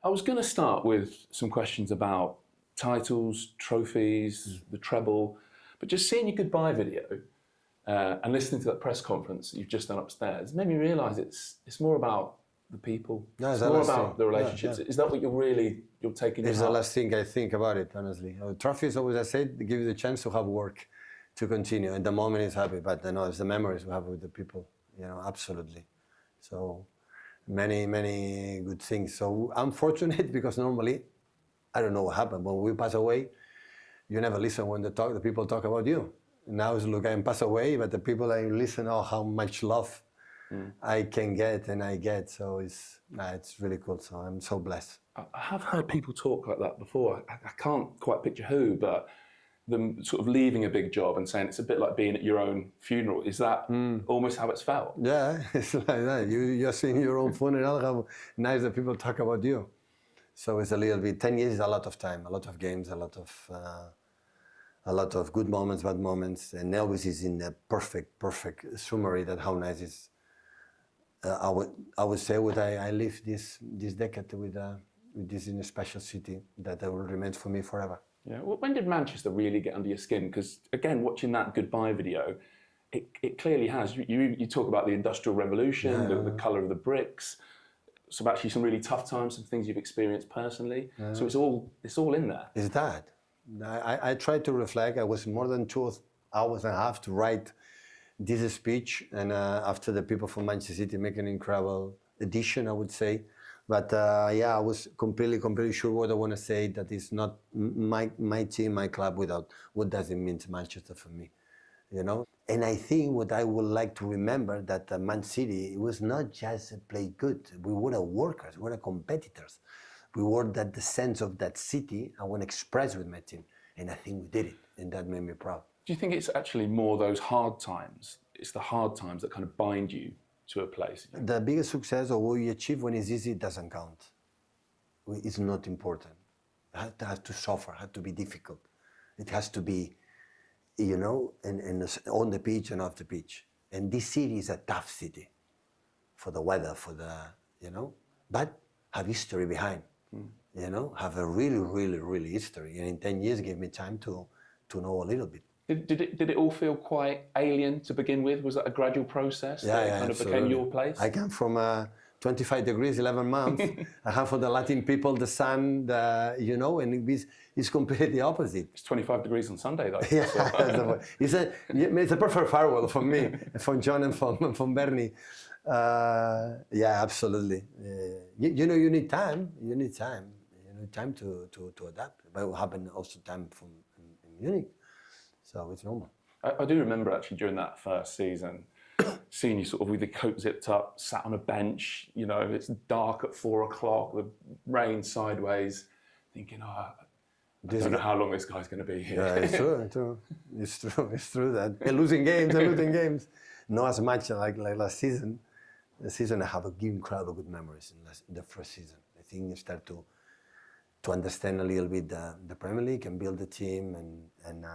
I was going to start with some questions about titles, trophies, the treble, but just seeing your goodbye video and listening to that press conference that you've just done upstairs made me realise it's more about the people. No, it's the more last about thing. the relationships. Yeah. Is that what you're taking? It's the last thing I think about it, honestly. Trophies, always I said, give you the chance to have work, to continue. And the moment is happy, but it's the memories we have with the people, absolutely. So many good things. So I'm fortunate because normally, I don't know what happened. When we pass away, you never listen when the people talk about you. Now it's look, I pass away, but the people I listen, how much love I can get and I get. So it's really cool. So I'm so blessed. I have heard people talk like that before. I can't quite picture who, but them sort of leaving a big job and saying it's a bit like being at your own funeral. Is that almost how it's felt? Yeah, it's like that. You're seeing your own funeral, how nice that people talk about you. So it's a little bit, 10 years is a lot of time, a lot of games, a lot of good moments, bad moments, and Elvis is in a perfect summary that how nice is. I would say I live this decade with this in a special city that will remain for me forever. Yeah. Well, when did Manchester really get under your skin? Because again, watching that goodbye video, it clearly has. You talk about the Industrial Revolution, the colour of the bricks, some actually some really tough times, some things you've experienced personally. So it's all in there. Is that? I tried to reflect. I was more than 2 hours and a half to write this speech, and after the people from Manchester City make an incredible addition, I would say. But I was completely sure what I want to say. That is not my team, my club. Without what does it mean to Manchester for me, And I think what I would like to remember that Man City, it was not just play good. We were workers. We were competitors. We were that the sense of that city I want to express with my team, and I think we did it, and that made me proud. Do you think it's actually more those hard times? It's the hard times that kind of bind you to a place? The biggest success or what you achieve when it's easy doesn't count. It's not important. It has to suffer, it has to be difficult. It has to be, and on the pitch and off the pitch. And this city is a tough city for the weather, but have history behind, have a really history. And in 10 years gave me time to know a little bit. Did it all feel quite alien to begin with? Was that a gradual process that it kind of became your place? I come from 25 degrees, 11 months. I have for the Latin people the sun, and it's completely opposite. It's 25 degrees on Sunday though. Yeah, so. it's a perfect farewell for me, from John and from Bernie. Absolutely. You need time. You need time to adapt. But it happened also time in Munich. So it's normal. I do remember actually during that first season, seeing you sort of with your coat zipped up, sat on a bench, it's dark at 4:00, the rain sideways, thinking, I don't know how long this guy's going to be here. Yeah, it's true. It's true that they're losing games. Not as much like last season. The season I have incredible good memories in the first season. I think you start to understand a little bit the Premier League and build the team and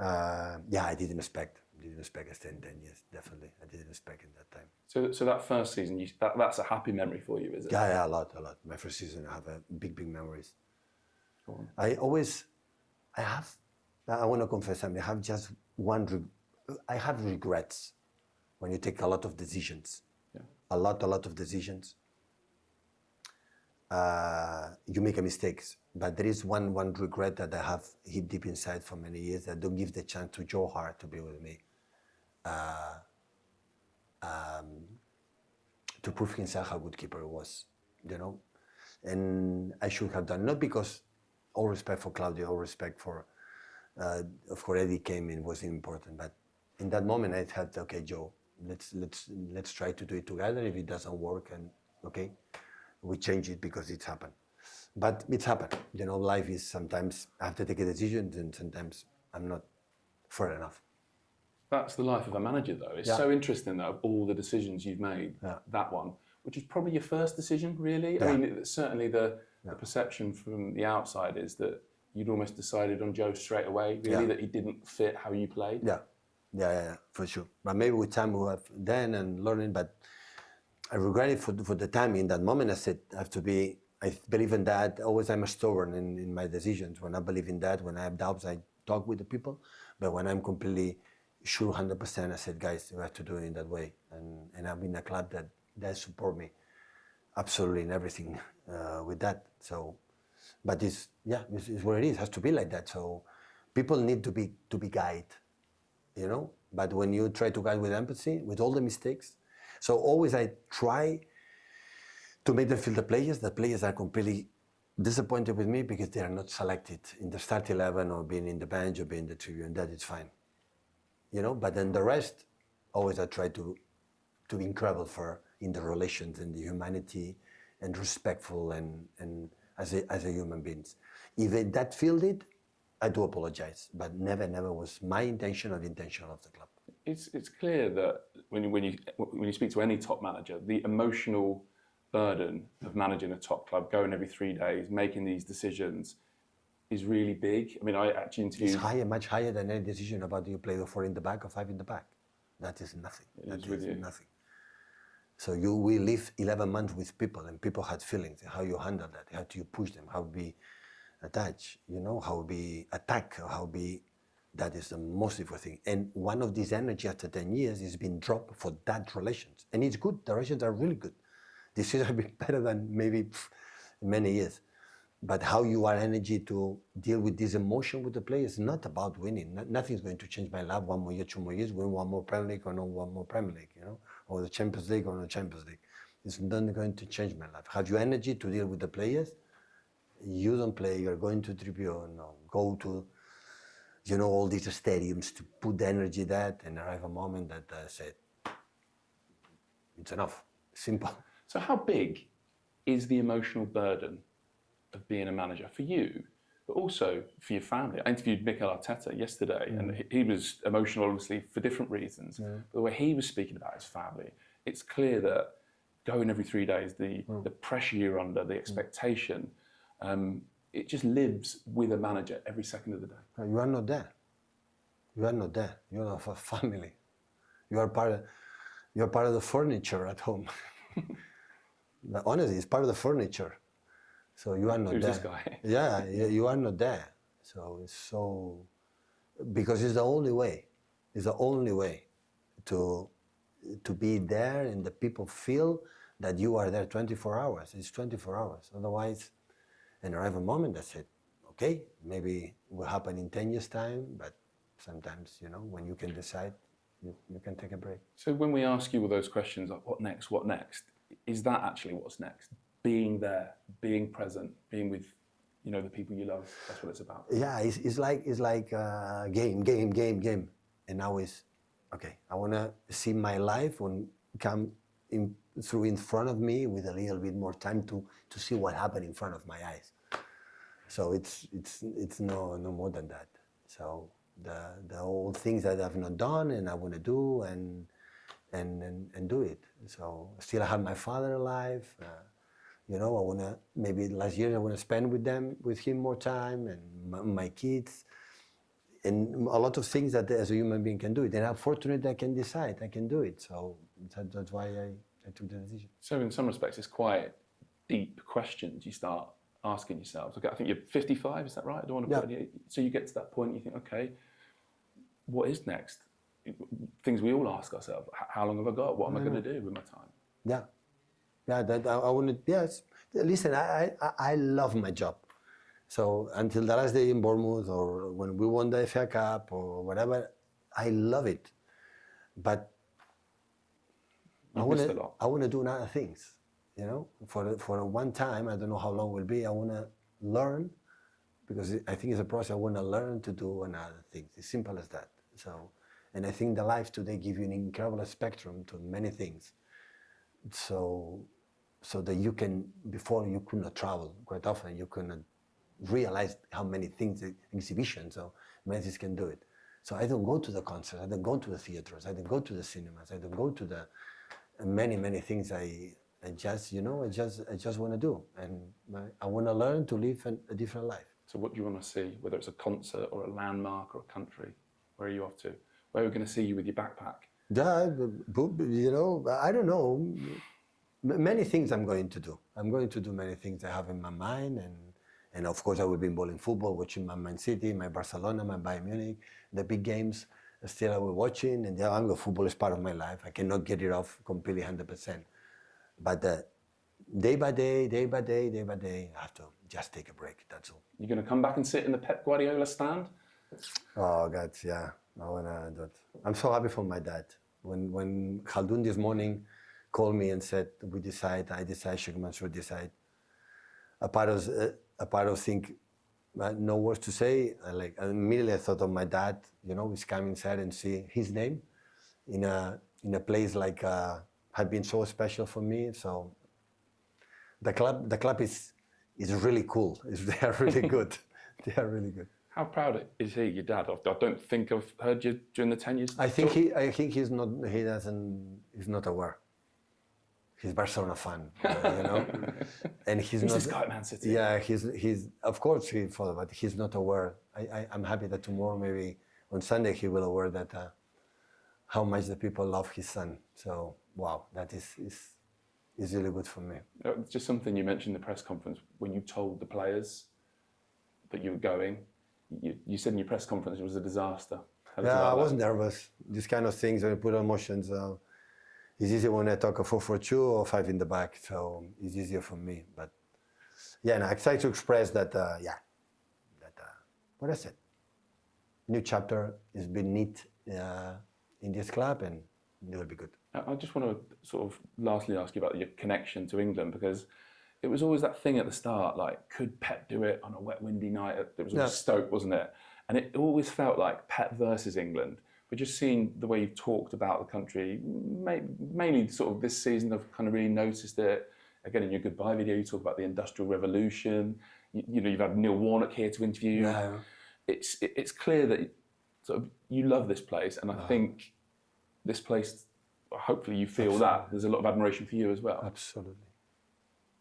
I didn't expect. I stayed in 10 years, definitely. I didn't expect in that time. So that first season, that's a happy memory for you, is it? Yeah, a lot. My first season, I have big memories. I want to confess something. I have just I have regrets when you take a lot of decisions. Yeah. A lot of decisions. You make mistakes, but there is one regret that I have hid deep inside for many years that don't give the chance to Joe Hart to be with me, to prove himself how good keeper he was, and I should have done, not because all respect for Claudio, all respect for, of course Eddie came in, was important, but in that moment I thought, okay, Joe, let's try to do it together. If it doesn't work, and okay. We change it because it's happened. But it's happened. Life is sometimes I have to take a decision and sometimes I'm not fair enough. That's the life of a manager though. It's so interesting that of all the decisions you've made, that one, which is probably your first decision really. Yeah. I mean, certainly the perception from the outside is that you'd almost decided on Joe straight away, really, that he didn't fit how you played. Yeah, for sure. But maybe with time we have then and learning, but I regret it for the time. In that moment I said I have to be I believe in that. Always I'm a stubborn in my decisions. When I believe in that, when I have doubts, I talk with the people. But when I'm completely sure 100%, I said, guys, you have to do it in that way. And I'm in a club that support me absolutely in everything with that. So, but it's what it is. It has to be like that. So people need to be guided, you know. But when you try to guide with empathy, with all the mistakes, so always I try to make them feel the players are completely disappointed with me because they are not selected in the start 11 or being in the bench or being in the tribune. That is fine, you know. But then the rest, always I try to be incredible for in the relations and the humanity and respectful and as a human beings. If that failed it, I do apologize, but never was my intention or the intention of the club. It's clear that when you speak to any top manager, the emotional burden of managing a top club, going every 3 days, making these decisions, is really big. I mean, I actually interviewed. It's higher, much higher than any decision about do you play the 4 in the back or 5 in the back. That is nothing. That is nothing. So we live 11 months with people, and people had feelings. How you handle that? How do you push them? How be attached? You know, how be attack? How be. That is the most important thing. And one of these energy after 10 years is being dropped for that relations, and it's good. The relations are really good. This year have been better than maybe many years. But how you are energy to deal with this emotion with the players is not about winning. Nothing's going to change my life 1 more year, 2 more years, win 1 more Premier League or no 1 more Premier League, you know, or the Champions League or no Champions League. It's not going to change my life. Have you energy to deal with the players? You don't play, you're going to tribune, or go to, you know, all these stadiums to put the energy that and arrive a moment that I said, it's enough, simple. So how big is the emotional burden of being a manager for you, but also for your family? I interviewed Mikel Arteta yesterday, and he was emotional, obviously, for different reasons. But the way he was speaking about his family, it's clear that going every 3 days, the pressure you're under, the expectation, it just lives with a manager every second of the day. You are not there. You are not there. You are not a family. You are part of the furniture at home. But honestly, it's part of the furniture. So you are not Who's there. this guy? Yeah, you are not there. So it's so, because it's the only way. It's the only way to be there, and the people feel that you are there 24 hours. It's 24 hours. Otherwise, and arrive a moment that said, okay, maybe it will happen in 10 years' time, but sometimes, you know, when you can decide, you can take a break. So when we ask you all those questions, like what next, is that actually what's next? Being there, being present, being with, you know, the people you love. That's what it's about. Yeah, it's like game, and now it's okay. I want to see my life come through in front of me with a little bit more time to see what happened in front of my eyes. So it's no more than that. So the old things that I've not done and I want to do and do it. So still I have my father alive. You know, I want to, maybe last year I want to spend with him more time, and my kids, and a lot of things that as a human being can do it. And I'm fortunate I can decide, I can do it. So that's why I took the decision. So in some respects, it's quite deep questions you start asking yourselves. Okay, I think you're 55, is that right? I don't want to put any, so you get to that point, you think, okay, what is next? Things we all ask ourselves. How long have I got? What am I going to do with my time? Yeah. Yeah, that I want to. Yes, listen. I love my job. So until the last day in Bournemouth, or when we won the FA Cup, or whatever, I love it. But I want to do other things. You know, for one time, I don't know how long it will be. I want to learn, because I think it's a process. I want to learn to do another things. It's simple as that. So, and I think the life today gives you an incredible spectrum to many things. So that you can, before you could not travel quite often, you could not realize how many things, exhibitions or many things can do it. So I don't go to the concerts, I don't go to the theaters, I don't go to the cinemas, I don't go to the many things. I just, you know, I just want to do, and I want to learn to live a different life. So what do you want to see, whether it's a concert or a landmark or a country? Where are you off to? Where are we going to see you with your backpack? Yeah, you know, I don't know. Many things I'm going to do. I'm going to do many things I have in my mind, and of course I will be involved in football, watching my Man City, my Barcelona, my Bayern Munich, the big games. Still I will watching, and yeah, football is part of my life. I cannot get it off completely 100%. But day by day, I have to just take a break. That's all. You're going to come back and sit in the Pep Guardiola stand? Oh God, yeah. I wanna do it. I'm so happy for my dad. When Khaldun this morning called me and said I decide, Sheikh Mansour decide. A part of think, no words to say. Immediately I thought of my dad. He's come inside and see his name in a place like had been so special for me. So the club is really cool. They are really good. They are really good. How proud is he, your dad? I don't think I've heard you during the 10 years. I think he's not. He's not aware. He's Barcelona fan, and he's not. This guy at Man City. Yeah, he's of course he follows, but he's not aware. I'm happy that tomorrow, maybe on Sunday, he will aware that how much the people love his son. So wow, that is really good for me. It's just something you mentioned in the press conference when you told the players that you were going. You said in your press conference it was a disaster. Yeah, I was nervous. These kind of things, when you put emotions, it's easier when I talk a 4-4-2 or 5 in the back. So it's easier for me. But yeah, and I try to express that, what I said. New chapter is being neat in this club, and it will be good. I just want to sort of lastly ask you about your connection to England, because it was always that thing at the start, like, could Pep do it on a wet, windy night? It was always Stoke, wasn't it? And it always felt like Pep versus England. But just seeing the way you've talked about the country, mainly sort of this season, I've kind of really noticed it. Again, in your goodbye video, you talk about the Industrial Revolution. You've had Neil Warnock here to interview. Yeah. It's clear that sort of you love this place, and I think this place, hopefully you feel that there's a lot of admiration for you as well. Absolutely.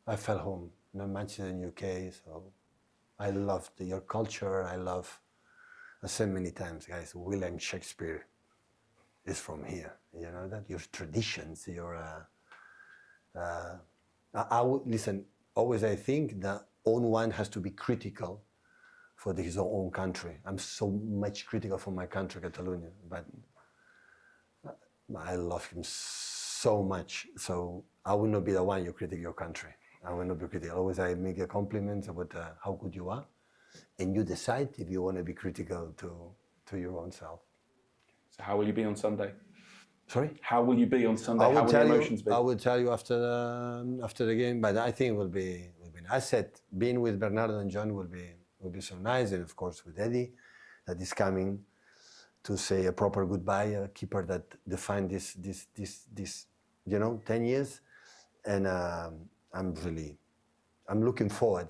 I felt home. Manchester in UK, so I loved your culture. I said many times, guys, William Shakespeare is from here. You know that? Your traditions, I would listen, always I think that one has to be critical for his own country. I'm so much critical for my country, Catalonia, but I love him so much. So I will not be the one you critique your country. I will not be critical. Always I make a compliment about how good you are, and you decide if you want to be critical to your own self. So how will you be on Sunday? Sorry? How will you be on Sunday? How will your emotions be? I will tell you after the game, but I think it will be. I said being with Bernardo and John will be so nice, and of course with Eddie, that is coming to say a proper goodbye, a keeper that defined this 10 years, and I'm looking forward,